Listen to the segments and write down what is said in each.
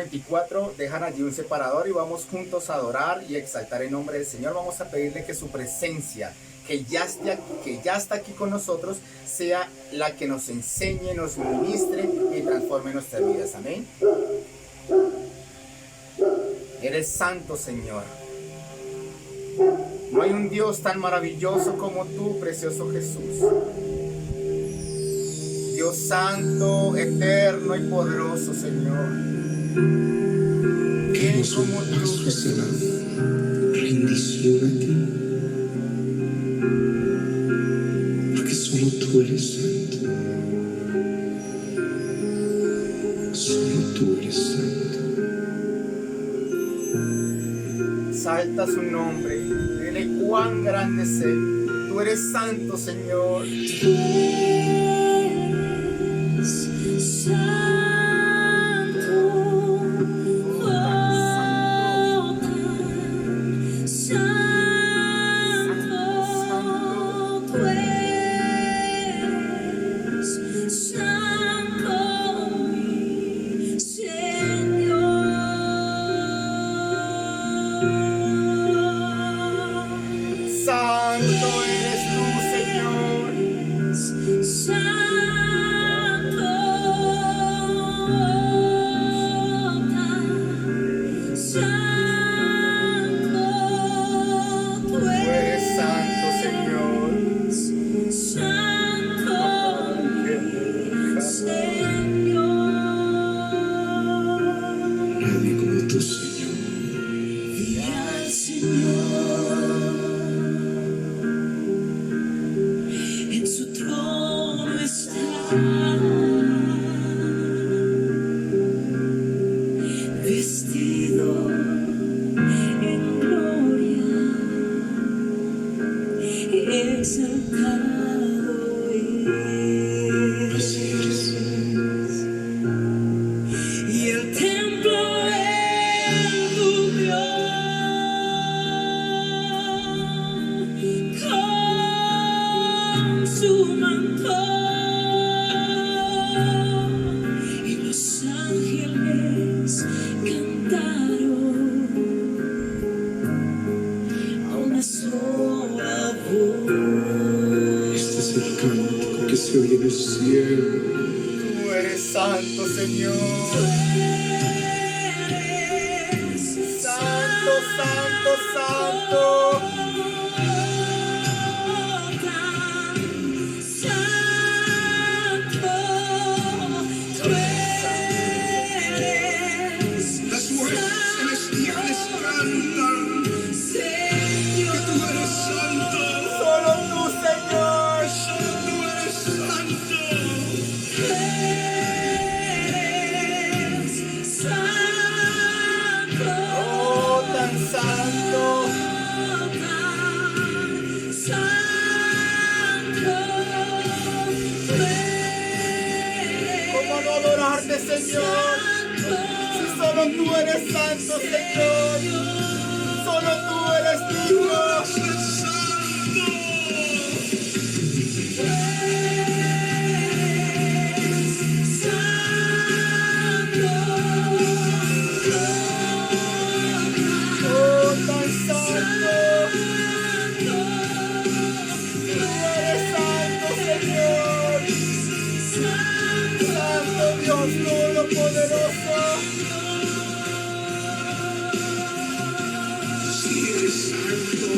24, dejan allí un separador y vamos juntos a adorar y exaltar el nombre del Señor. Vamos a pedirle que su presencia, que ya está aquí con nosotros, sea la que nos enseñe, nos ministre y transforme nuestras vidas. Amén. Eres santo, Señor. No hay un Dios tan maravilloso como tú, precioso Jesús. Dios santo, eterno y poderoso, Señor. ¿Quién como tú, Jesús? Rendición a ti, porque solo tú eres santo. Solo tú eres santo. Salta su nombre y dile cuán grande es Él. Tú eres santo, Señor. Santo eres tú, Señor. Tú eres santo, Señor. Nadie como tú, Señor. En su trono está, vestido en gloria, exaltado Así eres. y el templo envolvió con su manto, y los ángeles cantaron a una sola voz. Este es el canto que se oye en el cielo. Tú eres santo, Señor. Santo, santo, santo. Las huestes celestiales cantan que tú eres santo. Solo tú, Señor. Solo tú eres santo. Oh, tan santo. ¿Cómo no adorarte, Señor? Si solo tú eres santo, Señor. Solo tú eres digno. Eres santo. Oh, tan santo. Tú eres santo, Señor. Santo Dios Todopoderoso. Sí eres santo.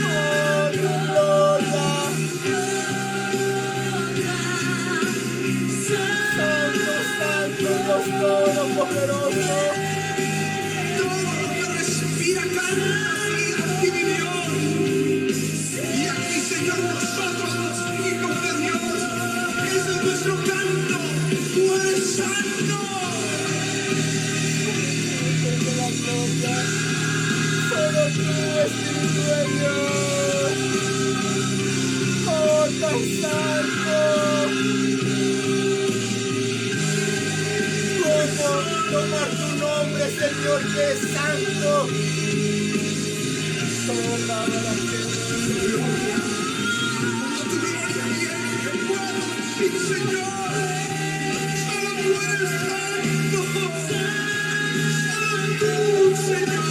Oh, tu gloria. Santo, santo Dios Todopoderoso. Todo lo que respira canta a ti, mi Dios. Y aquí, Señor, nosotros, los hijos de Dios, ese es nuestro canto. Tú eres santo. La gloria. Solo tú, Espíritu de Dios. Oh, tan santo. ¿Cómo tomar tu nombre, Señor, que es santo? Toda la A tu gloria, que puedo Sí, Señor. Solo tú eres santo. Solo tú, Señor.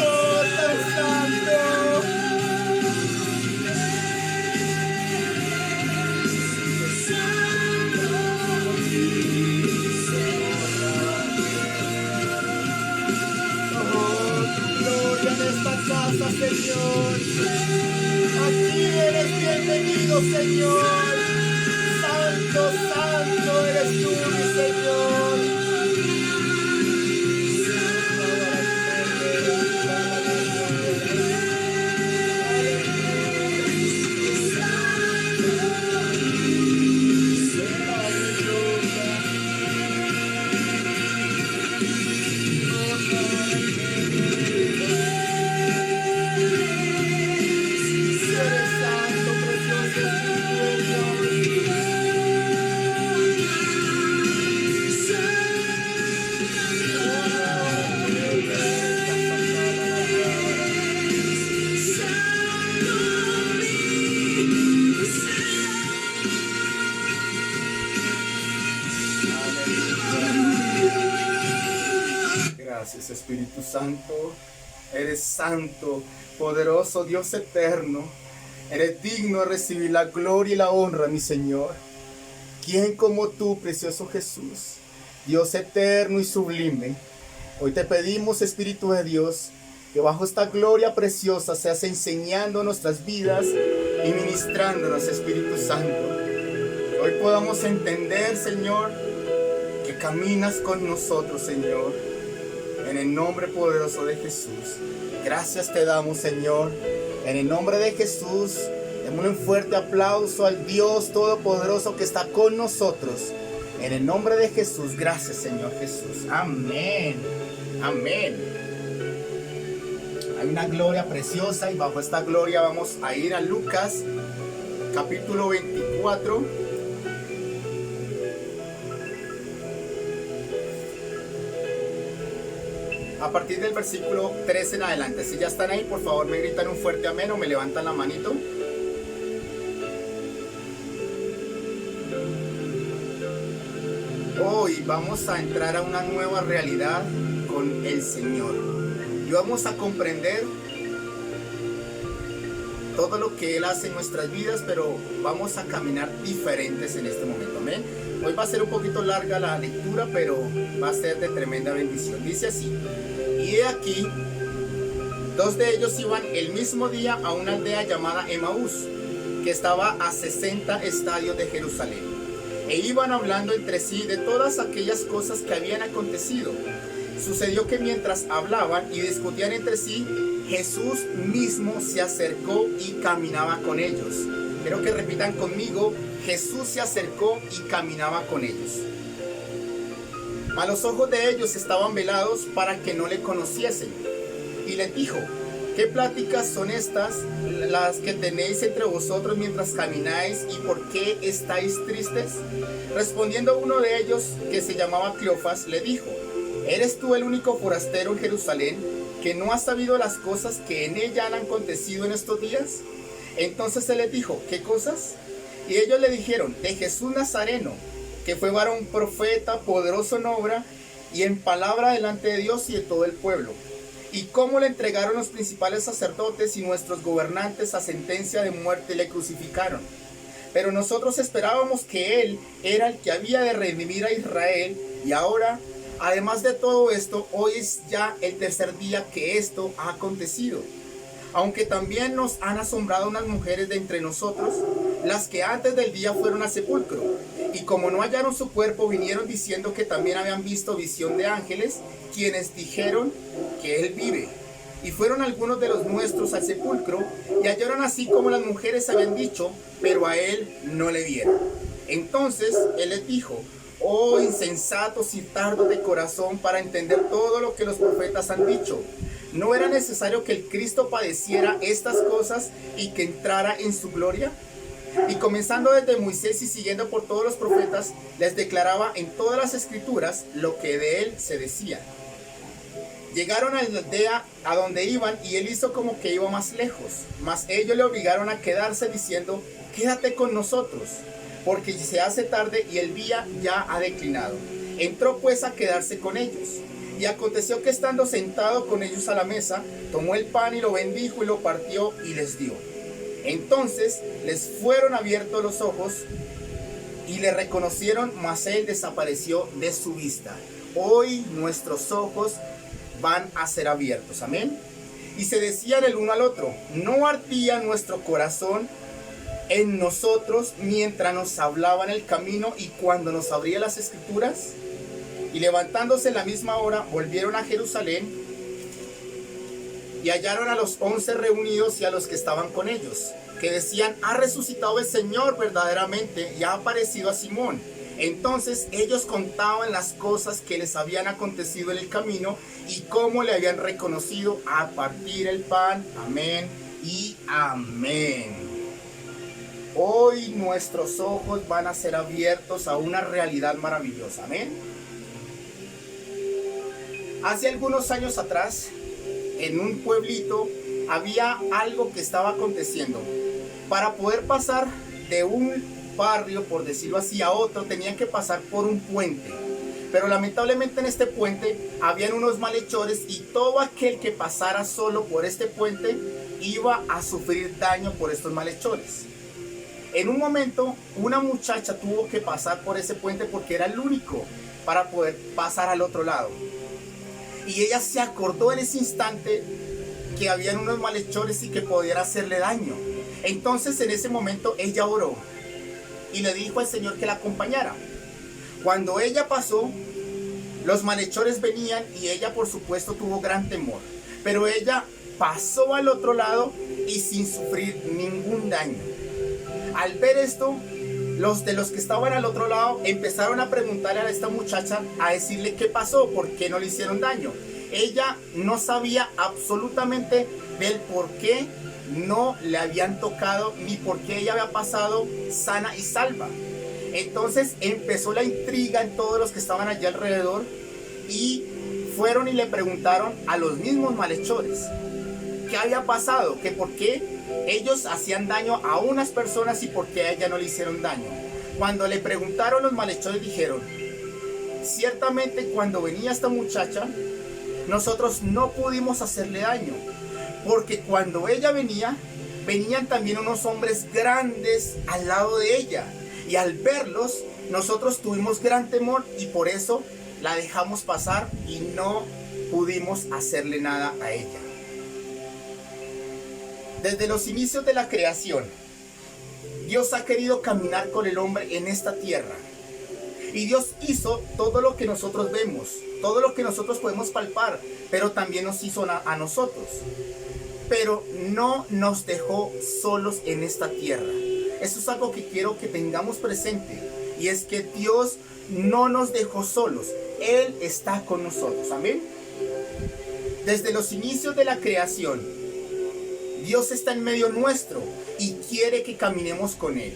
¡Oh, tan santo! Gloria en esta casa, Señor. Aquí eres bienvenido, Señor. Santo, santo eres tú, mi Señor. Eres santo, precioso Espíritu de Dios. Gracias, Espíritu Santo. Eres santo, poderoso Dios eterno. Eres digno de recibir la gloria y la honra, mi Señor. ¿Quién como tú, precioso Jesús? Dios eterno y sublime. Hoy te pedimos, Espíritu de Dios, que bajo esta gloria preciosa seas enseñando nuestras vidas y ministrándonos, Espíritu Santo. Hoy podamos entender, Señor, que caminas con nosotros, Señor. En el nombre poderoso de Jesús. Gracias te damos, Señor. En el nombre de Jesús, démosle un fuerte aplauso al Dios Todopoderoso que está con nosotros. En el nombre de Jesús, gracias, Señor Jesús. Amén. Amén. Hay una gloria preciosa y bajo esta gloria vamos a ir a Lucas, capítulo 24. A partir del versículo 3 en adelante. Si ya están ahí, por favor me gritan un fuerte amén o me levantan la manito. Hoy vamos a entrar a una nueva realidad con el Señor. Y vamos a comprender todo lo que Él hace en nuestras vidas, pero vamos a caminar diferentes en este momento. Amén. Hoy va a ser un poquito larga la lectura, pero va a ser de tremenda bendición. Dice así: y he aquí, dos de ellos iban el mismo día a una aldea llamada Emaús, que estaba a 60 estadios de Jerusalén, e iban hablando entre sí de todas aquellas cosas que habían acontecido. Sucedió que mientras hablaban y discutían entre sí, Jesús mismo se acercó y caminaba con ellos. Quiero que repitan conmigo: Jesús se acercó y caminaba con ellos. Mas los ojos de ellos estaban velados para que no le conociesen. Y les dijo: ¿qué pláticas son estas las que tenéis entre vosotros mientras camináis, y por qué estáis tristes? Respondiendo uno de ellos, que se llamaba Cleofas, le dijo: ¿eres tú el único forastero en Jerusalén que no has sabido las cosas que en ella han acontecido en estos días? Entonces él les dijo: ¿qué cosas? Y ellos le dijeron: de Jesús Nazareno, que fue varón profeta, poderoso en obra y en palabra delante de Dios y de todo el pueblo, y cómo le entregaron los principales sacerdotes y nuestros gobernantes a sentencia de muerte y le crucificaron. Pero nosotros esperábamos que Él era el que había de redimir a Israel, y ahora, además de todo esto, hoy es ya el tercer día que esto ha acontecido. Aunque también nos han asombrado unas mujeres de entre nosotros, las que antes del día fueron al sepulcro, y como no hallaron su cuerpo, vinieron diciendo que también habían visto visión de ángeles, quienes dijeron que Él vive. Y fueron algunos de los nuestros al sepulcro, y hallaron así como las mujeres habían dicho, pero a Él no le vieron. Entonces Él les dijo: oh insensatos y tardos de corazón para entender todo lo que los profetas han dicho. ¿No era necesario que el Cristo padeciera estas cosas y que entrara en su gloria? Y comenzando desde Moisés y siguiendo por todos los profetas, les declaraba en todas las escrituras lo que de él se decía. Llegaron a la aldea a donde iban y él hizo como que iba más lejos, mas ellos le obligaron a quedarse diciendo: quédate con nosotros, porque se hace tarde y el día ya ha declinado. Entró pues a quedarse con ellos. Y aconteció que estando sentado con ellos a la mesa, tomó el pan y lo bendijo y lo partió y les dio. Entonces les fueron abiertos los ojos y le reconocieron, mas él desapareció de su vista. Hoy nuestros ojos van a ser abiertos, amén. Y se decían el uno al otro: ¿no ardía nuestro corazón en nosotros mientras nos hablaba en el camino y cuando nos abría las escrituras? Y levantándose en la misma hora, volvieron a Jerusalén y hallaron a los 11 reunidos y a los que estaban con ellos, que decían: ha resucitado el Señor verdaderamente y ha aparecido a Simón. Entonces ellos contaban las cosas que les habían acontecido en el camino y cómo le habían reconocido a partir el pan. Amén y amén. Hoy nuestros ojos van a ser abiertos a una realidad maravillosa. Amén. Hace algunos años atrás, en un pueblito, había algo que estaba aconteciendo. Para poder pasar de un barrio, por decirlo así, a otro, tenían que pasar por un puente. Pero lamentablemente en este puente habían unos malhechores y todo aquel que pasara solo por este puente iba a sufrir daño por estos malhechores. En un momento, una muchacha tuvo que pasar por ese puente porque era el único para poder pasar al otro lado. Y ella se acordó en ese instante que habían unos malhechores y que podían hacerle daño. Entonces en ese momento ella oró y le dijo al Señor que la acompañara. Cuando ella pasó, los malhechores venían y ella por supuesto tuvo gran temor. Pero ella pasó al otro lado y sin sufrir ningún daño. Al ver esto, los que estaban al otro lado empezaron a preguntarle a esta muchacha, a decirle qué pasó, por qué no le hicieron daño. Ella no sabía absolutamente del por qué no le habían tocado ni por qué ella había pasado sana y salva. Entonces empezó la intriga en todos los que estaban allí alrededor y fueron y le preguntaron a los mismos malhechores qué había pasado, que por qué ellos hacían daño a unas personas y por qué a ella no le hicieron daño. Cuando le preguntaron, los malhechores dijeron: ciertamente cuando venía esta muchacha, nosotros no pudimos hacerle daño, porque cuando ella venía, venían también unos hombres grandes al lado de ella, y al verlos, nosotros tuvimos gran temor y por eso la dejamos pasar y no pudimos hacerle nada a ella. Desde los inicios de la creación, Dios ha querido caminar con el hombre en esta tierra. Y Dios hizo todo lo que nosotros vemos, todo lo que nosotros podemos palpar, pero también nos hizo a nosotros. Pero no nos dejó solos en esta tierra. Eso es algo que quiero que tengamos presente. Y es que Dios no nos dejó solos. Él está con nosotros. Amén. Desde los inicios de la creación, Dios está en medio nuestro y quiere que caminemos con Él.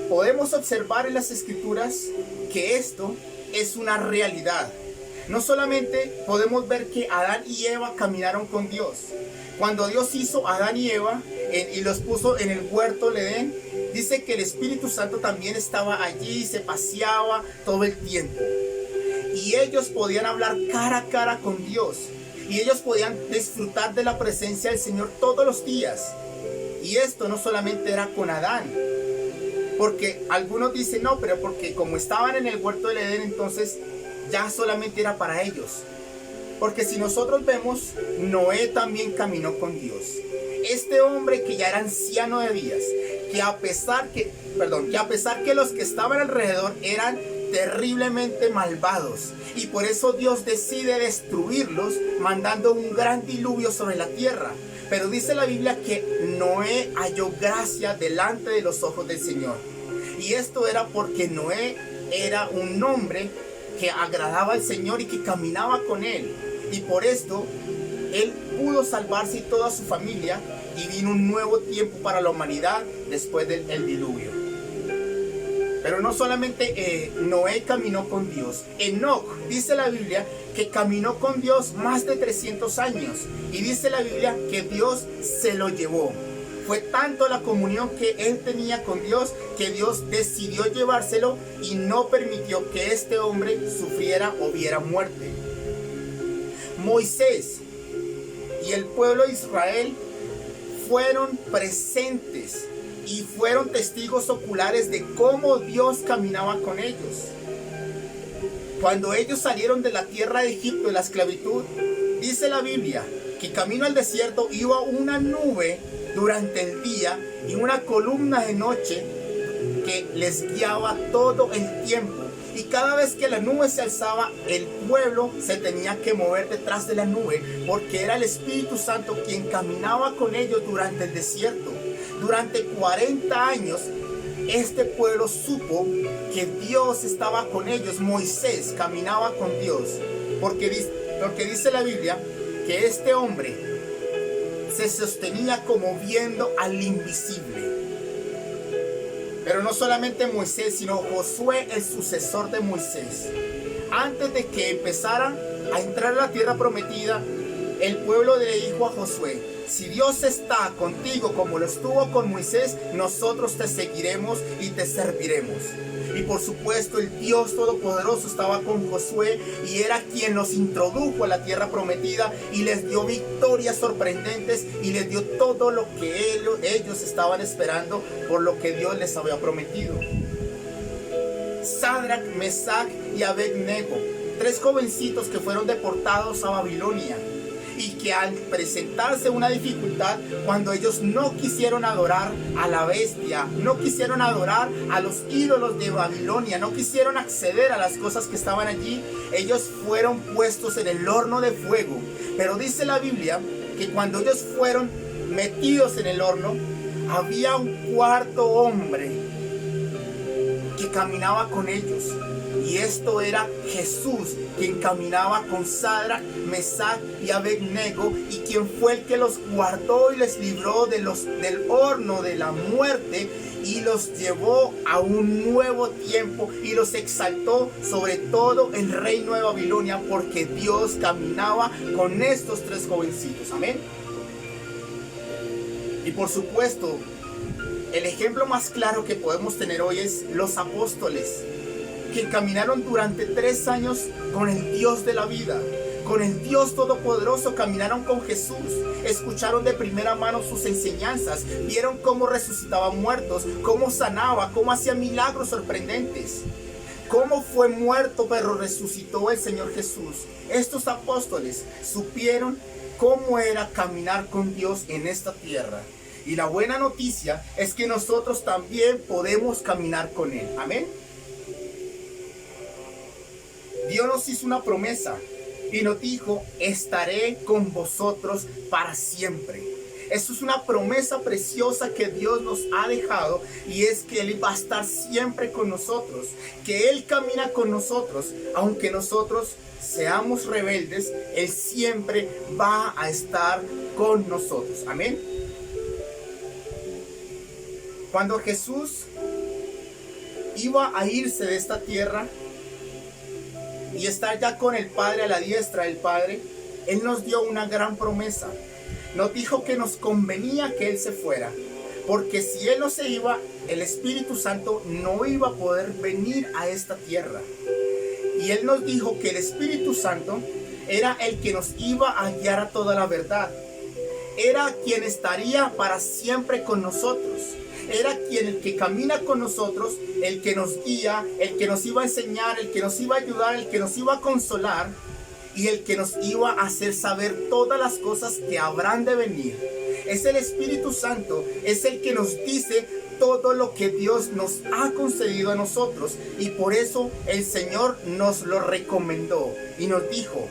Podemos observar en las Escrituras que esto es una realidad. No solamente podemos ver que Adán y Eva caminaron con Dios. Cuando Dios hizo a Adán y Eva y los puso en el huerto del Edén, dice que el Espíritu Santo también estaba allí, se paseaba todo el tiempo. Y ellos podían hablar cara a cara con Dios. Y ellos podían disfrutar de la presencia del Señor todos los días. Y esto no solamente era con Adán. Porque algunos dicen, no, pero porque como estaban en el huerto del Edén, entonces ya solamente era para ellos. Porque si nosotros vemos, Noé también caminó con Dios. Este hombre que ya era anciano de días, que a pesar que los que estaban alrededor eran terriblemente malvados, y por eso Dios decide destruirlos mandando un gran diluvio sobre la tierra. Pero dice la Biblia que Noé halló gracia delante de los ojos del Señor. Y esto era porque Noé era un hombre que agradaba al Señor y que caminaba con Él. Y por esto Él pudo salvarse y toda su familia, y vino un nuevo tiempo para la humanidad después del diluvio. Pero no solamente Noé caminó con Dios. Enoc, dice la Biblia, que caminó con Dios más de 300 años. Y dice la Biblia que Dios se lo llevó. Fue tanto la comunión que él tenía con Dios que Dios decidió llevárselo y no permitió que este hombre sufriera o viera muerte. Moisés y el pueblo de Israel fueron presentes y fueron testigos oculares de cómo Dios caminaba con ellos. Cuando ellos salieron de la tierra de Egipto, de la esclavitud, dice la Biblia que camino al desierto iba una nube durante el día y una columna de noche que les guiaba todo el tiempo. Y cada vez que la nube se alzaba, el pueblo se tenía que mover detrás de la nube, porque era el Espíritu Santo quien caminaba con ellos durante el desierto. Durante 40 años, este pueblo supo que Dios estaba con ellos. Moisés caminaba con Dios, porque dice la Biblia que este hombre se sostenía como viendo al invisible. Pero no solamente Moisés, sino Josué, el sucesor de Moisés. Antes de que empezaran a entrar a la tierra prometida, el pueblo le dijo a Josué: si Dios está contigo como lo estuvo con Moisés, nosotros te seguiremos y te serviremos. Y por supuesto el Dios Todopoderoso estaba con Josué y era quien los introdujo a la tierra prometida y les dio victorias sorprendentes y les dio todo lo que ellos estaban esperando por lo que Dios les había prometido. Sadrach, Mesach y Abednego, 3 jovencitos que fueron deportados a Babilonia, y que al presentarse una dificultad, cuando ellos no quisieron adorar a la bestia, no quisieron adorar a los ídolos de Babilonia, no quisieron acceder a las cosas que estaban allí, ellos fueron puestos en el horno de fuego. Pero dice la Biblia que cuando ellos fueron metidos en el horno, había un cuarto hombre que caminaba con ellos. Y esto era Jesús, quien caminaba con Sadrach, Mesach y Abednego, y quien fue el que los guardó y les libró del horno de la muerte, y los llevó a un nuevo tiempo y los exaltó sobre todo el reino de Babilonia, porque Dios caminaba con estos 3 jovencitos. Amén. Y por supuesto, el ejemplo más claro que podemos tener hoy es los apóstoles, que caminaron durante 3 años con el Dios de la vida, con el Dios Todopoderoso. Caminaron con Jesús, escucharon de primera mano sus enseñanzas, vieron cómo resucitaba muertos, cómo sanaba, cómo hacía milagros sorprendentes, cómo fue muerto pero resucitó el Señor Jesús. Estos apóstoles supieron cómo era caminar con Dios en esta tierra. Y la buena noticia es que nosotros también podemos caminar con Él. Amén. Dios nos hizo una promesa y nos dijo: estaré con vosotros para siempre. Eso es una promesa preciosa que Dios nos ha dejado, y es que Él va a estar siempre con nosotros, que Él camina con nosotros. Aunque nosotros seamos rebeldes, Él siempre va a estar con nosotros. Amén. Cuando Jesús iba a irse de esta tierra y estar ya con el Padre, a la diestra del Padre, Él nos dio una gran promesa. Nos dijo que nos convenía que Él se fuera, porque si Él no se iba, el Espíritu Santo no iba a poder venir a esta tierra. Y Él nos dijo que el Espíritu Santo era el que nos iba a guiar a toda la verdad. Era quien estaría para siempre con nosotros. Era quien, el que camina con nosotros, el que nos guía, el que nos iba a enseñar, el que nos iba a ayudar, el que nos iba a consolar y el que nos iba a hacer saber todas las cosas que habrán de venir. Es el Espíritu Santo, es el que nos dice todo lo que Dios nos ha concedido a nosotros, y por eso el Señor nos lo recomendó y nos dijo: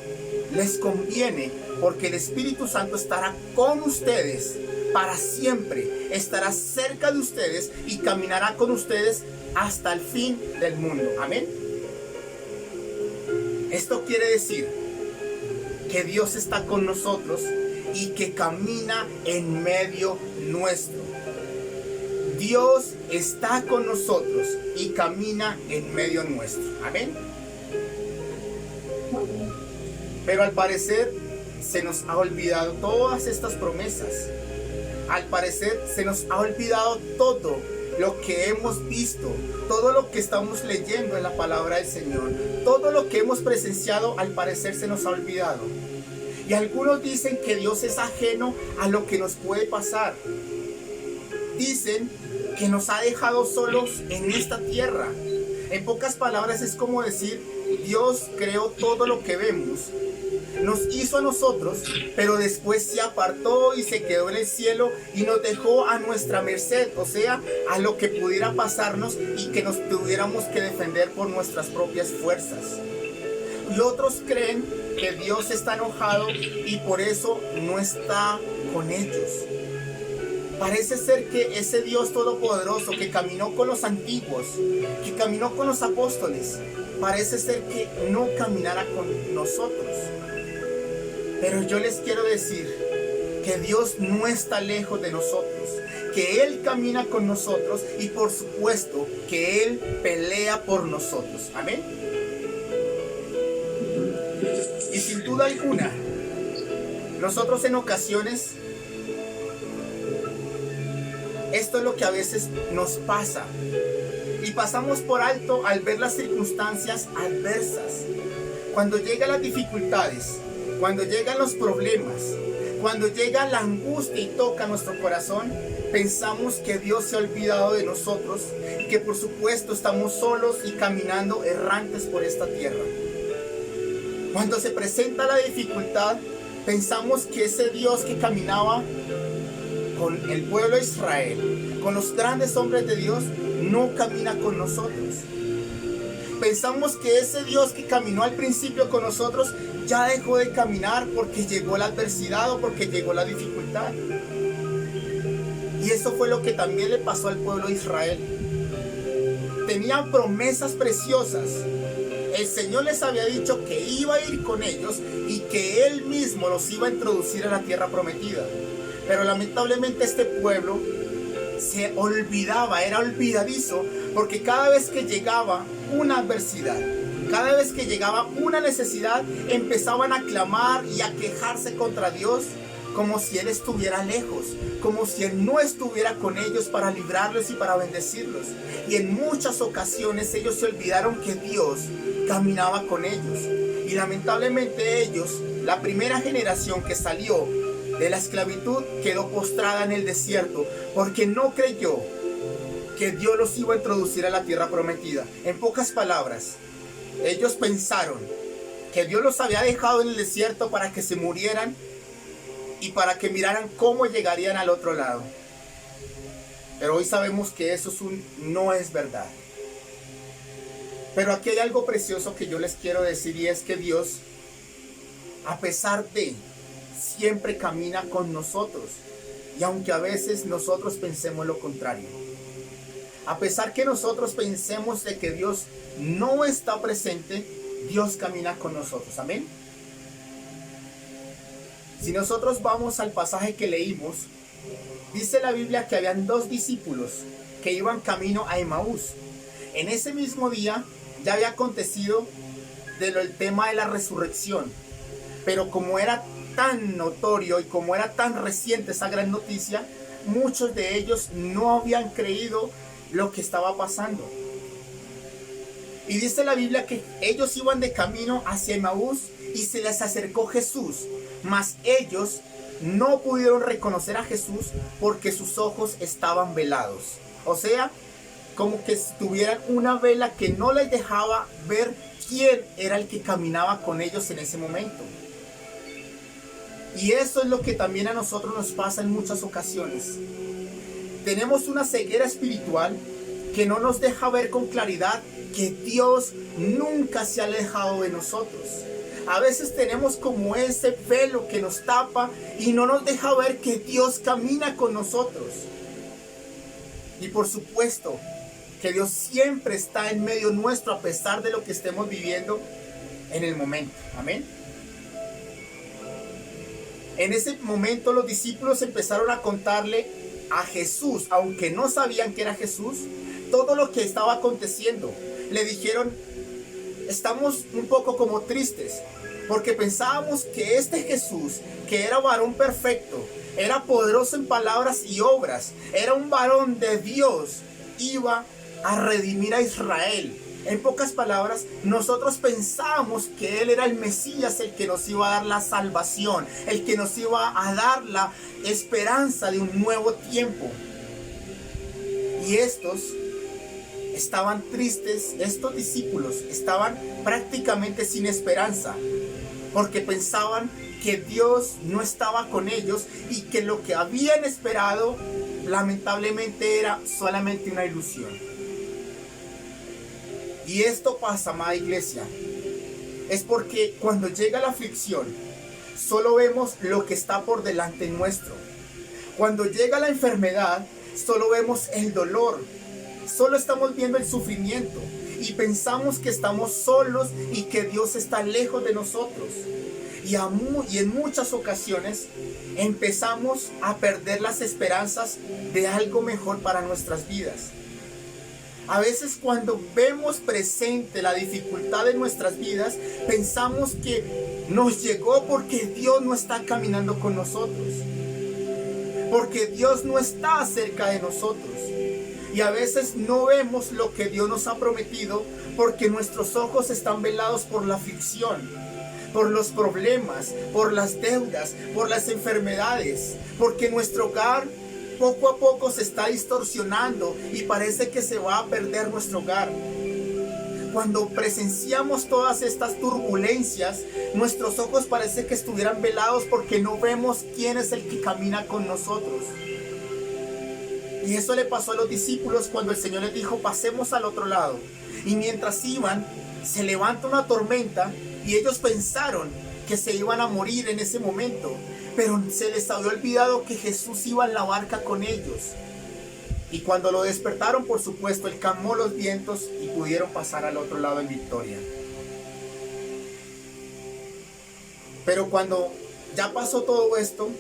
les conviene, porque el Espíritu Santo estará con ustedes para siempre, estará cerca de ustedes y caminará con ustedes hasta el fin del mundo. Amén. Esto quiere decir que Dios está con nosotros y que camina en medio nuestro. Dios está con nosotros y camina en medio nuestro. Amén. Pero al parecer se nos ha olvidado todas estas promesas. Al parecer se nos ha olvidado todo lo que hemos visto, todo lo que estamos leyendo en la palabra del Señor, todo lo que hemos presenciado, al parecer se nos ha olvidado. Y algunos dicen que Dios es ajeno a lo que nos puede pasar. Dicen que nos ha dejado solos en esta tierra. En pocas palabras es como decir, Dios creó todo lo que vemos, nos hizo a nosotros, pero después se apartó y se quedó en el cielo y nos dejó a nuestra merced, o sea, a lo que pudiera pasarnos y que nos tuviéramos que defender por nuestras propias fuerzas. Y otros creen que Dios está enojado y por eso no está con ellos. Parece ser que ese Dios todopoderoso que caminó con los antiguos, que caminó con los apóstoles, parece ser que no caminará con nosotros. Pero yo les quiero decir que Dios no está lejos de nosotros, que Él camina con nosotros y por supuesto que Él pelea por nosotros. Amén. Y sin duda alguna, nosotros en ocasiones, esto es lo que a veces nos pasa y pasamos por alto al ver las circunstancias adversas. Cuando llegan las dificultades, cuando llegan los problemas, cuando llega la angustia y toca nuestro corazón, pensamos que Dios se ha olvidado de nosotros y que por supuesto estamos solos y caminando errantes por esta tierra. Cuando se presenta la dificultad, pensamos que ese Dios que caminaba con el pueblo de Israel, con los grandes hombres de Dios, no camina con nosotros. Pensamos que ese Dios que caminó al principio con nosotros ya dejó de caminar porque llegó la adversidad o porque llegó la dificultad. Y eso fue lo que también le pasó al pueblo de Israel. Tenían promesas preciosas. El Señor les había dicho que iba a ir con ellos y que Él mismo los iba a introducir a la tierra prometida. Pero lamentablemente este pueblo se olvidaba, era olvidadizo, porque cada vez que llegaba una adversidad, cada vez que llegaba una necesidad, empezaban a clamar y a quejarse contra Dios, como si Él estuviera lejos, como si Él no estuviera con ellos para librarlos y para bendecirlos. Y en muchas ocasiones ellos se olvidaron que Dios caminaba con ellos. Y lamentablemente ellos, la primera generación que salió de la esclavitud, quedó postrada en el desierto porque no creyó que Dios los iba a introducir a la tierra prometida. En pocas palabras, ellos pensaron que Dios los había dejado en el desierto para que se murieran y para que miraran cómo llegarían al otro lado. Pero hoy sabemos que eso no es verdad. Pero aquí hay algo precioso que yo les quiero decir, y es que Dios, a pesar de, siempre camina con nosotros, y aunque a veces nosotros pensemos lo contrario, a pesar que nosotros pensemos de que Dios no está presente, Dios camina con nosotros. Amén. Si nosotros vamos al pasaje que leímos, dice la Biblia que habían dos discípulos que iban camino a Emaús. En ese mismo día ya había acontecido el tema de la resurrección, pero como era tan notorio y como era tan reciente esa gran noticia, muchos de ellos no habían creído lo que estaba pasando. Y dice la Biblia que ellos iban de camino hacia Emaús y se les acercó Jesús, mas ellos no pudieron reconocer a Jesús porque sus ojos estaban velados. O sea, como que tuvieran una vela que no les dejaba ver quién era el que caminaba con ellos en ese momento. Y eso es lo que también a nosotros nos pasa en muchas ocasiones. Tenemos una ceguera espiritual que no nos deja ver con claridad que Dios nunca se ha alejado de nosotros. A veces tenemos como ese velo que nos tapa y no nos deja ver que Dios camina con nosotros. Y por supuesto que Dios siempre está en medio nuestro a pesar de lo que estemos viviendo en el momento. Amén. En ese momento los discípulos empezaron a contarle a Jesús, aunque no sabían que era Jesús, todo lo que estaba aconteciendo. Le dijeron, estamos un poco como tristes, porque pensábamos que este Jesús, que era varón perfecto, era poderoso en palabras y obras, era un varón de Dios, iba a redimir a Israel. En pocas palabras, nosotros pensábamos que Él era el Mesías, el que nos iba a dar la salvación, el que nos iba a dar la esperanza de un nuevo tiempo. Y estos estaban tristes, estos discípulos estaban prácticamente sin esperanza, porque pensaban que Dios no estaba con ellos y que lo que habían esperado lamentablemente era solamente una ilusión. Y esto pasa, amada iglesia, es porque cuando llega la aflicción, solo vemos lo que está por delante nuestro. Cuando llega la enfermedad, solo vemos el dolor, solo estamos viendo el sufrimiento y pensamos que estamos solos y que Dios está lejos de nosotros. Y en muchas ocasiones empezamos a perder las esperanzas de algo mejor para nuestras vidas. A veces cuando vemos presente la dificultad de nuestras vidas, pensamos que nos llegó porque Dios no está caminando con nosotros, porque Dios no está cerca de nosotros. Y a veces no vemos lo que Dios nos ha prometido porque nuestros ojos están velados por la aflicción, por los problemas, por las deudas, por las enfermedades, porque nuestro hogar poco a poco se está distorsionando y parece que se va a perder nuestro hogar. Cuando presenciamos todas estas turbulencias, nuestros ojos parece que estuvieran velados porque no vemos quién es el que camina con nosotros. Y eso le pasó a los discípulos cuando el Señor les dijo, pasemos al otro lado. Y mientras iban, se levanta una tormenta y ellos pensaron que se iban a morir en ese momento. Pero se les había olvidado que Jesús iba en la barca con ellos. Y cuando lo despertaron, por supuesto, Él calmó los vientos y pudieron pasar al otro lado en victoria. Pero cuando ya pasó todo esto,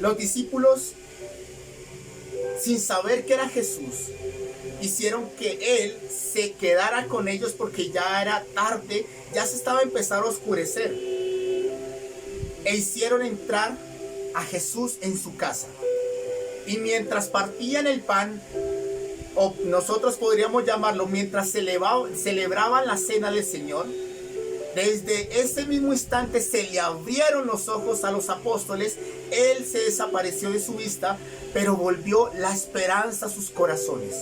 los discípulos, sin saber que era Jesús, hicieron que Él se quedara con ellos porque ya era tarde, ya se estaba empezando a oscurecer. E hicieron entrar a Jesús en su casa. Y mientras partían el pan, o nosotros podríamos llamarlo, mientras celebraban la cena del Señor, desde ese mismo instante se le abrieron los ojos a los apóstoles. Él se desapareció de su vista, pero volvió la esperanza a sus corazones.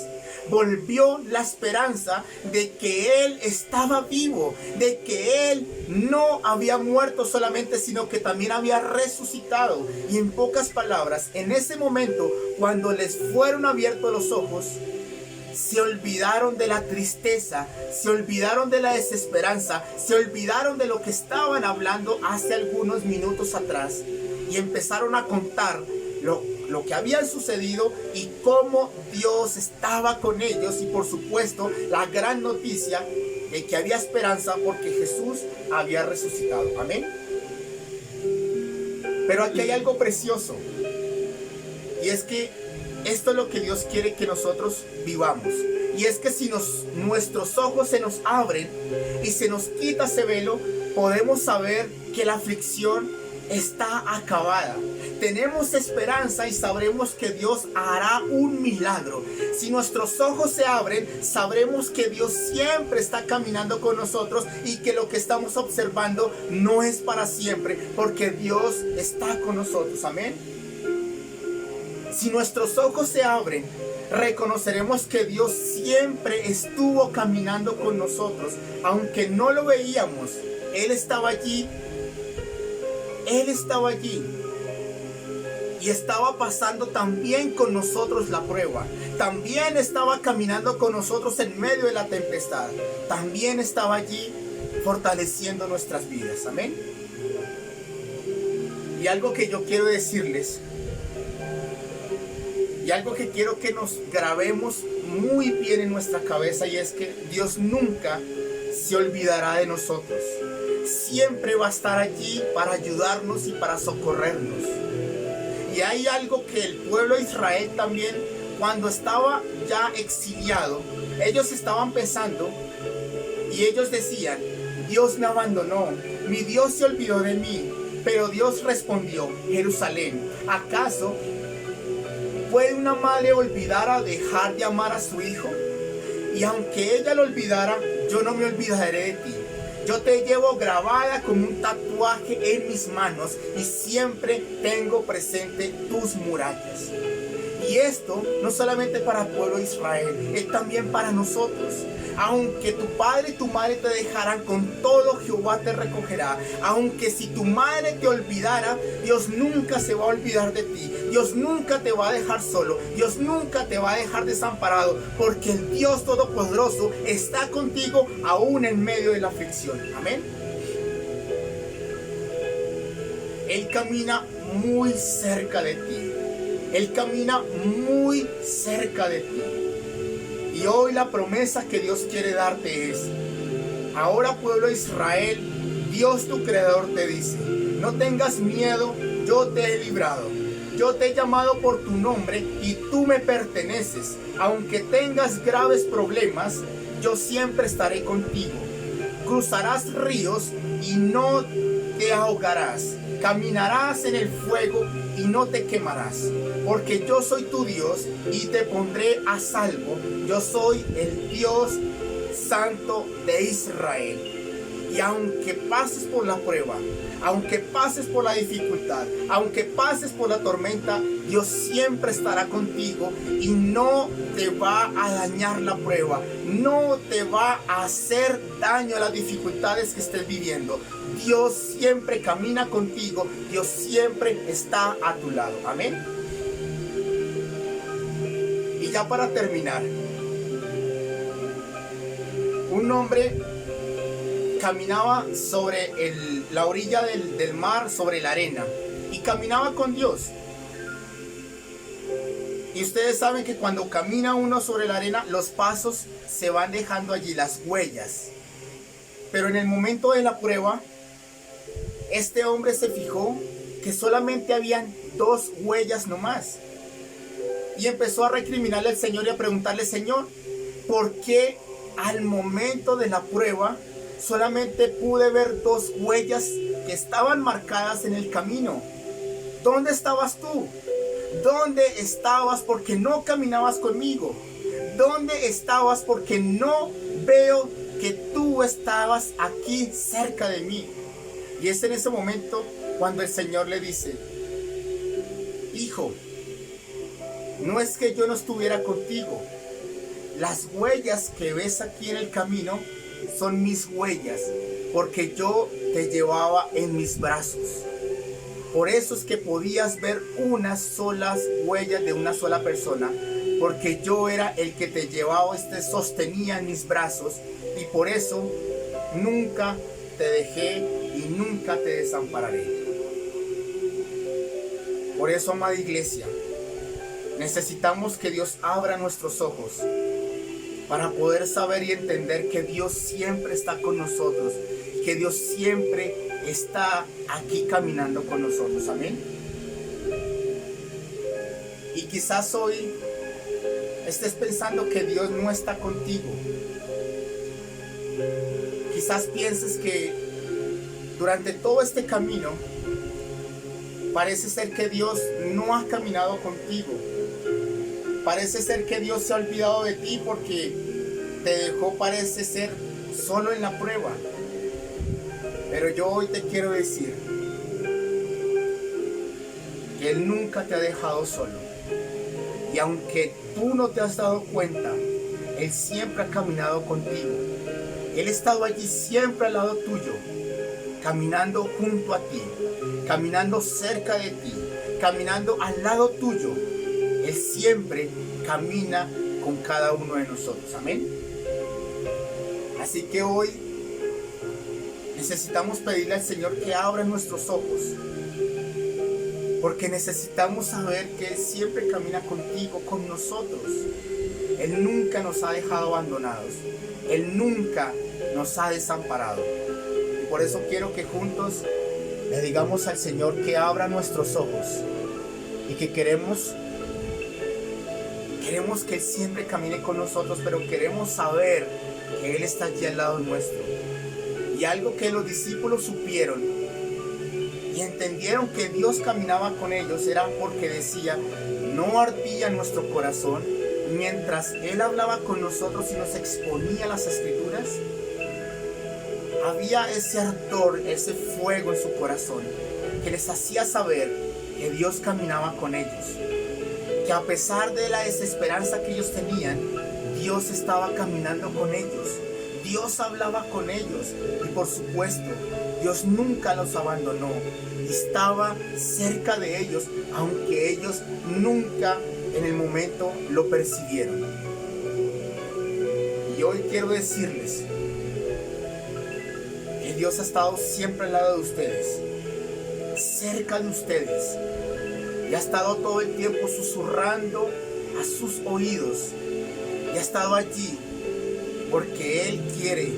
Volvió la esperanza de que Él estaba vivo, de que Él no había muerto solamente, sino que también había resucitado. Y en pocas palabras, en ese momento, cuando les fueron abiertos los ojos, se olvidaron de la tristeza, se olvidaron de la desesperanza, se olvidaron de lo que estaban hablando hace algunos minutos atrás y empezaron a contar lo que había sucedido y cómo Dios estaba con ellos, y por supuesto la gran noticia de que había esperanza porque Jesús había resucitado. Amén. Pero aquí hay algo precioso, y es que esto es lo que Dios quiere que nosotros vivamos. Y es que si nuestros ojos se nos abren y se nos quita ese velo, podemos saber que la aflicción está acabada. Tenemos esperanza y sabremos que Dios hará un milagro. Si nuestros ojos se abren, sabremos que Dios siempre está caminando con nosotros y que lo que estamos observando no es para siempre, porque Dios está con nosotros. Amén. Si nuestros ojos se abren, reconoceremos que Dios siempre estuvo caminando con nosotros. Aunque no lo veíamos, Él estaba allí. Él estaba allí. Y estaba pasando también con nosotros la prueba. También estaba caminando con nosotros en medio de la tempestad. También estaba allí fortaleciendo nuestras vidas. Amén. Y algo que yo quiero decirles, y algo que quiero que nos grabemos muy bien en nuestra cabeza, y es que Dios nunca se olvidará de nosotros. Siempre va a estar allí para ayudarnos y para socorrernos. Y hay algo que el pueblo de Israel también, cuando estaba ya exiliado, ellos estaban pensando y ellos decían: Dios me abandonó, mi Dios se olvidó de mí. Pero Dios respondió: Jerusalén, ¿acaso puede una madre olvidar a dejar de amar a su hijo? Y aunque ella lo olvidara, yo no me olvidaré de ti. Yo te llevo grabada como un tatuaje en mis manos y siempre tengo presente tus murallas. Y esto no solamente para el pueblo de Israel, es también para nosotros. Aunque tu padre y tu madre te dejaran, con todo Jehová te recogerá. Aunque si tu madre te olvidara, Dios nunca se va a olvidar de ti. Dios nunca te va a dejar solo. Dios nunca te va a dejar desamparado. Porque el Dios Todopoderoso está contigo aún en medio de la aflicción. Amén. Él camina muy cerca de ti. Él camina muy cerca de ti. Y hoy la promesa que Dios quiere darte es: ahora, pueblo de Israel, Dios tu creador te dice: no tengas miedo, yo te he librado. Yo te he llamado por tu nombre y tú me perteneces. Aunque tengas graves problemas, yo siempre estaré contigo. Cruzarás ríos y no te ahogarás. Caminarás en el fuego y no te quemarás, porque yo soy tu Dios y te pondré a salvo. Yo soy el Dios Santo de Israel. Y aunque pases por la prueba, aunque pases por la dificultad, aunque pases por la tormenta, Dios siempre estará contigo y no te va a dañar la prueba, no te va a hacer daño a las dificultades que estés viviendo. Dios siempre camina contigo, Dios siempre está a tu lado. Amén. Y ya para terminar, un hombre caminaba sobre la orilla del mar, sobre la arena, y caminaba con Dios. Y ustedes saben que cuando camina uno sobre la arena, los pasos se van dejando allí, las huellas. Pero en el momento de la prueba, este hombre se fijó que solamente habían 2 huellas nomás. Y empezó a recriminarle al Señor y a preguntarle: Señor, ¿por qué al momento de la prueba solamente pude ver 2 huellas que estaban marcadas en el camino? ¿Dónde estabas tú? ¿Dónde estabas porque no caminabas conmigo? ¿Dónde estabas porque no veo que tú estabas aquí cerca de mí? Y es en ese momento cuando el Señor le dice: hijo, no es que yo no estuviera contigo. Las huellas que ves aquí en el camino son mis huellas, porque yo te llevaba en mis brazos. Por eso es que podías ver unas solas huellas de una sola persona, porque yo era el que te llevaba, te sostenía en mis brazos, y por eso nunca te dejé y nunca te desampararé. Por eso, amada iglesia, necesitamos que Dios abra nuestros ojos para poder saber y entender que Dios siempre está con nosotros, que Dios siempre está aquí caminando con nosotros. Amén. Y quizás hoy estés pensando que Dios no está contigo. Quizás pienses que durante todo este camino parece ser que Dios no ha caminado contigo. Parece ser que Dios se ha olvidado de ti porque te dejó, parece ser, solo en la prueba. Pero yo hoy te quiero decir que Él nunca te ha dejado solo. Y aunque tú no te has dado cuenta, Él siempre ha caminado contigo. Él ha estado allí siempre al lado tuyo, caminando junto a ti, caminando cerca de ti, caminando al lado tuyo. Él siempre camina con cada uno de nosotros. Amén. Así que hoy necesitamos pedirle al Señor que abra nuestros ojos, porque necesitamos saber que Él siempre camina contigo, con nosotros. Él nunca nos ha dejado abandonados. Él nunca nos ha desamparado. Y por eso quiero que juntos le digamos al Señor que abra nuestros ojos y que queremos que Él siempre camine con nosotros, pero queremos saber que Él está allí al lado nuestro. Y algo que los discípulos supieron y entendieron que Dios caminaba con ellos era porque decía: no ardía nuestro corazón mientras Él hablaba con nosotros y nos exponía las Escrituras. Había ese ardor, ese fuego en su corazón que les hacía saber que Dios caminaba con ellos, que a pesar de la desesperanza que ellos tenían, Dios estaba caminando con ellos, Dios hablaba con ellos y por supuesto Dios nunca los abandonó, estaba cerca de ellos, aunque ellos nunca en el momento lo percibieron. Y hoy quiero decirles que Dios ha estado siempre al lado de ustedes, cerca de ustedes, y ha estado todo el tiempo susurrando a sus oídos, y ha estado allí porque Él quiere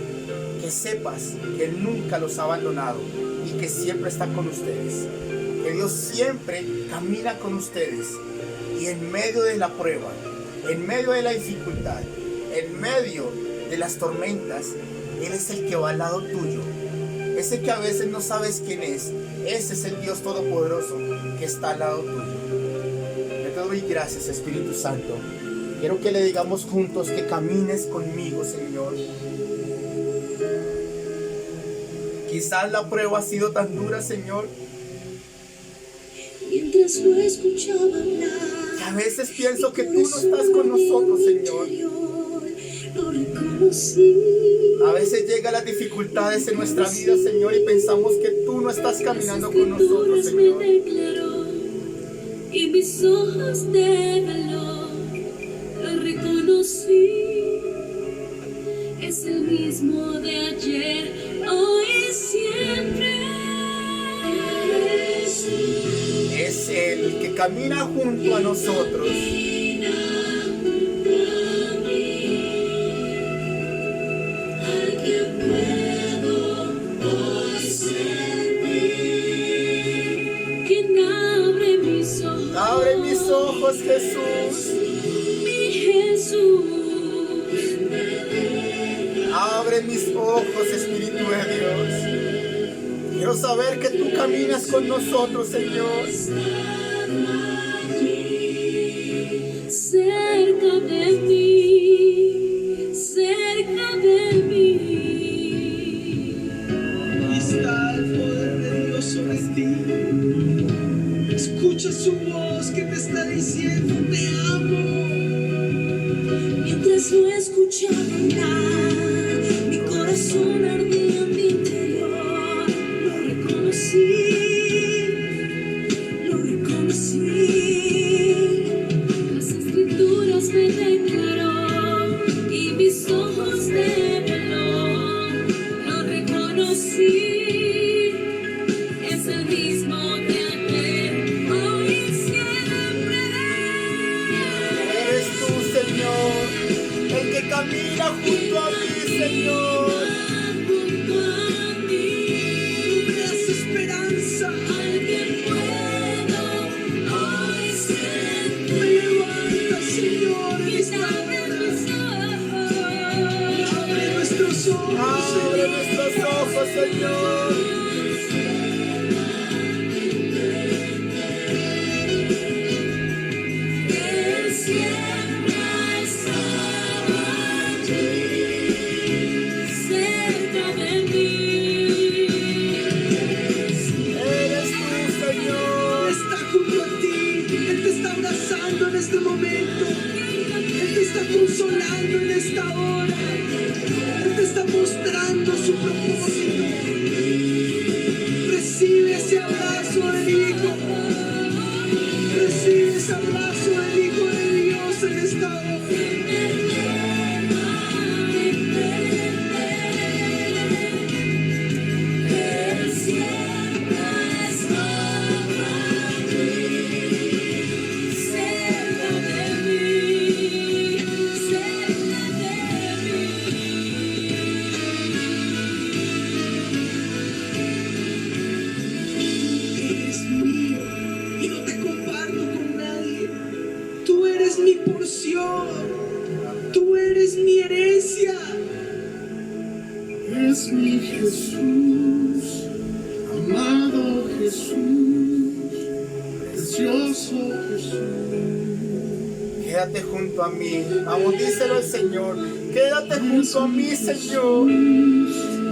que sepas que Él nunca los ha abandonado y que siempre está con ustedes, que Dios siempre camina con ustedes, y en medio de la prueba, en medio de la dificultad, en medio de las tormentas, Él es el que va al lado tuyo. Ese que a veces no sabes quién es, ese es el Dios Todopoderoso que está al lado tuyo. Yo te doy gracias, Espíritu Santo. Quiero que le digamos juntos que camines conmigo, Señor. Quizás la prueba ha sido tan dura, Señor, Mientras lo escuchaba hablar, que a veces pienso que tú no estás con nosotros, Señor. lo reconocí. A veces llegan las dificultades en nuestra vida, Señor, y pensamos que tú no estás caminando con nosotros, Señor. Me declaró, y mis ojos de valor lo reconocí. Es el mismo de ayer, hoy y siempre. Es el que camina junto a nosotros. Abre mis ojos, Jesús. Mi Jesús. Abre mis ojos, Espíritu de Dios. Quiero saber que tú caminas con nosotros, Señor. Cerca de mí, cerca de mí. Y está el poder de Dios sobre ti. Escucha su voz que te está diciendo: te amo. Mientras lo escuchaba hablar, mi corazón ardía en mi interior. Lo reconocí, lo reconocí. Las Escrituras me declaró, y mis ojos de valor lo reconocí. Es el mismo de ayer, hoy y siempre. Eres tú, Señor, el que camina junto a mí, Señor. Junto a mí, Me das esperanza. al que puedo hoy siempre. Me levanta, Señor, en esta Abre hora. mis ojos. Abre nuestros ojos, Abre Señor. nuestros ojos, Señor. Él siempre ha estado allí, cerca de mí. Eres tú, Señor. Está junto a ti. Él te está abrazando en este momento. Él te está consolando en esta hora. Él te está mostrando su propósito. Recibe ese abrazo del Hijo. Recibe ese abrazo del Hijo de Dios en esta hora. Él siempre ha estado allí, cerca de mí, cerca de Eres mío y no te comparto con Es mi Jesús, amado Jesús, precioso Jesús. Quédate junto a mí. Vamos, díselo al Señor. Quédate junto a mí, Señor.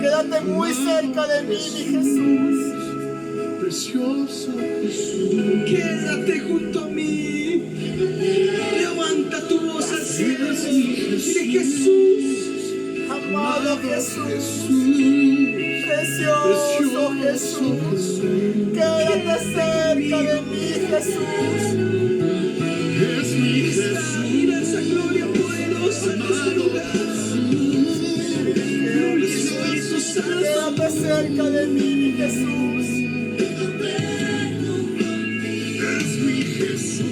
Quédate muy cerca de mí, mi Jesús. Precioso Jesús, quédate junto a mí. Levanta tu voz al cielo y dile: Jesús, Amado Jesús, precioso precioso Jesús. Quédate cerca de mí, Jesús. es mi Jesús. Mira esa gloria poderosa en este lugar. Espíritu Santo, Quédate cerca de mí, mi Jesús. es mi Jesús,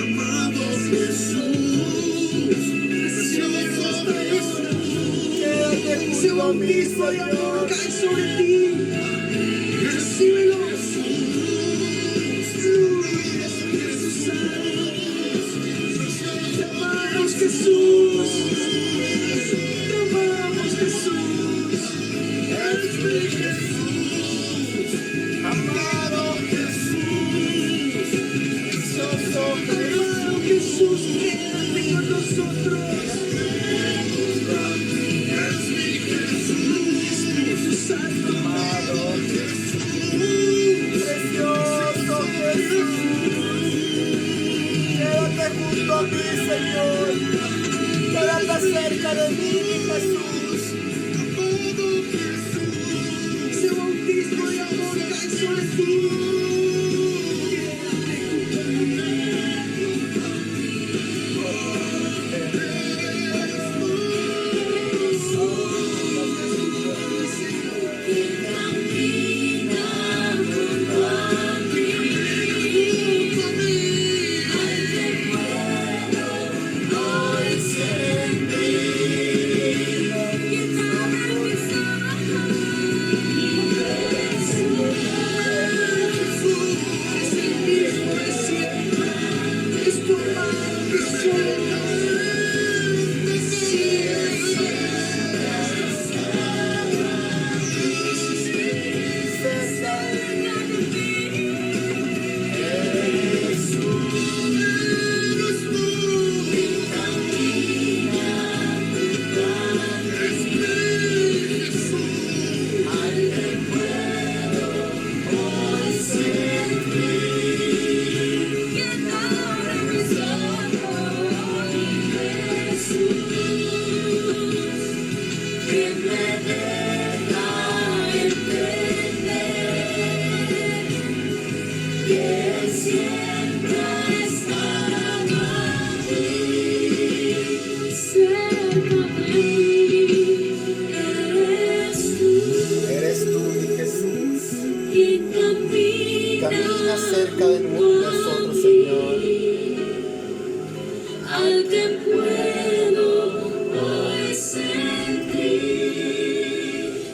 amado Jesús, precioso Jesús. Quédate Ese junto a mí, bautismo de amor Señor. cae sobre ti. Recíbelo. Jesús Santo. Te amamos, Jesús. Te amamos, Jesús. Es mi Jesús, amado Jesús. Precioso Amado Jesús, quédate con nosotros. Es mi Jesús, Espíritu Santo. amado precioso Jesús. Quédate junto a mí, Señor. Quédate cerca de mí, mi Jesús. Ese bautismo de amor cae sobre ti. Es tu amado Eres tú, mi Jesús. Camina cerca de nosotros, Señor. Al que puedo hoy sentir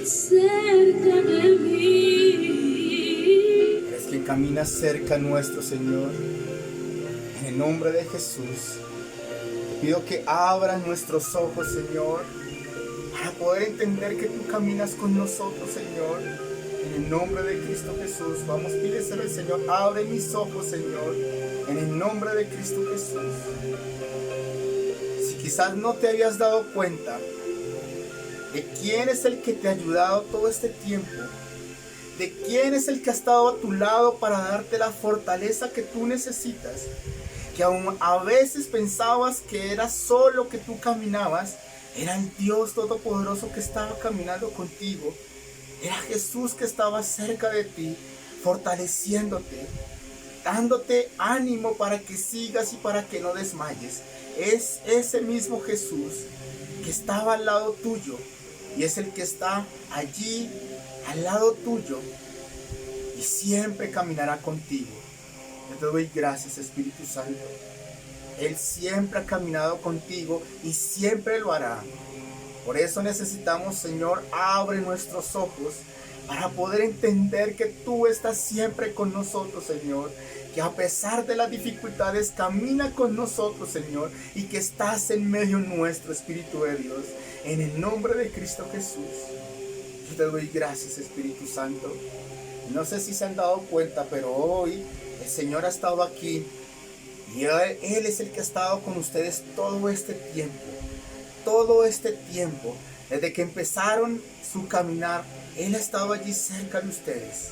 cerca de mí. Eres quien camina cerca nuestro, Señor. En el nombre de Jesús, te pido que abran nuestros ojos, Señor, para poder entender que tú caminas con nosotros, Señor. En el nombre de Cristo Jesús, vamos, pídeselo al Señor. Abre mis ojos, Señor, en el nombre de Cristo Jesús. Si quizás no te habías dado cuenta de quién es el que te ha ayudado todo este tiempo, de quién es el que ha estado a tu lado para darte la fortaleza que tú necesitas, que aún a veces pensabas que era solo que tú caminabas, era el Dios Todopoderoso que estaba caminando contigo. Era Jesús que estaba cerca de ti, fortaleciéndote, dándote ánimo para que sigas y para que no desmayes. Es ese mismo Jesús que estaba al lado tuyo y es el que está allí al lado tuyo y siempre caminará contigo. Yo te doy gracias, Espíritu Santo. Él siempre ha caminado contigo y siempre lo hará. Por eso necesitamos, Señor, abre nuestros ojos para poder entender que tú estás siempre con nosotros, Señor. que a pesar de las dificultades camina con nosotros, Señor, y que estás en medio nuestro, Espíritu de Dios, en el nombre de Cristo Jesús. Yo te doy gracias, Espíritu Santo. No sé si se han dado cuenta, pero hoy el Señor ha estado aquí y Él es el que ha estado con ustedes todo este tiempo, desde que empezaron su caminar. Él ha estado allí cerca de ustedes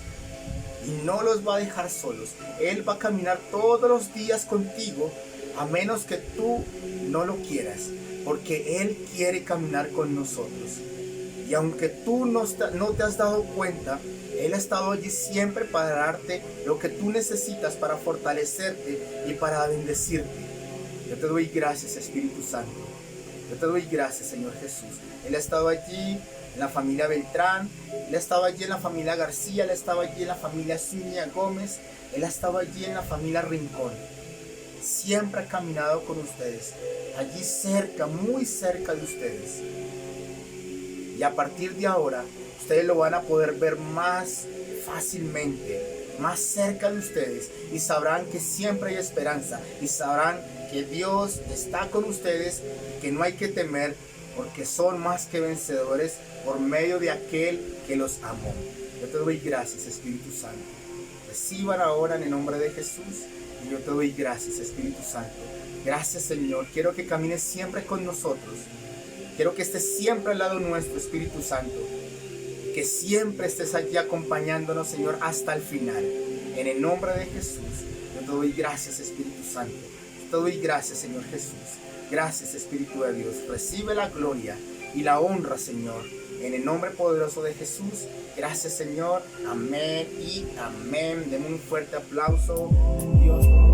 y no los va a dejar solos. Él va a caminar todos los días contigo, a menos que tú no lo quieras, porque Él quiere caminar con nosotros. Y aunque tú no te has dado cuenta, Él ha estado allí siempre para darte lo que tú necesitas, para fortalecerte y para bendecirte. Yo te doy gracias, Espíritu Santo. Yo te doy gracias, Señor Jesús. Él ha estado allí en la familia Beltrán, Él ha estado allí en la familia García, Él ha estado allí en la familia Zúñiga Gómez, Él ha estado allí en la familia Rincón. Siempre ha caminado con ustedes, allí cerca, muy cerca de ustedes. Y a partir de ahora, ustedes lo van a poder ver más fácilmente, más cerca de ustedes, y sabrán que siempre hay esperanza, y sabrán que Dios está con ustedes, que no hay que temer, porque son más que vencedores por medio de aquel que los amó. Yo te doy gracias, Espíritu Santo. Reciban ahora en el nombre de Jesús, y yo te doy gracias, Espíritu Santo. Gracias, Señor. Quiero que camines siempre con nosotros. Quiero que estés siempre al lado nuestro, Espíritu Santo. Que siempre estés allí acompañándonos, Señor, hasta el final. En el nombre de Jesús, yo te doy gracias, Espíritu Santo. Yo te doy gracias, Señor Jesús. Gracias, Espíritu de Dios. Recibe la gloria y la honra, Señor. En el nombre poderoso de Jesús. Gracias, Señor. Amén y amén. Denme un fuerte aplauso. Dios.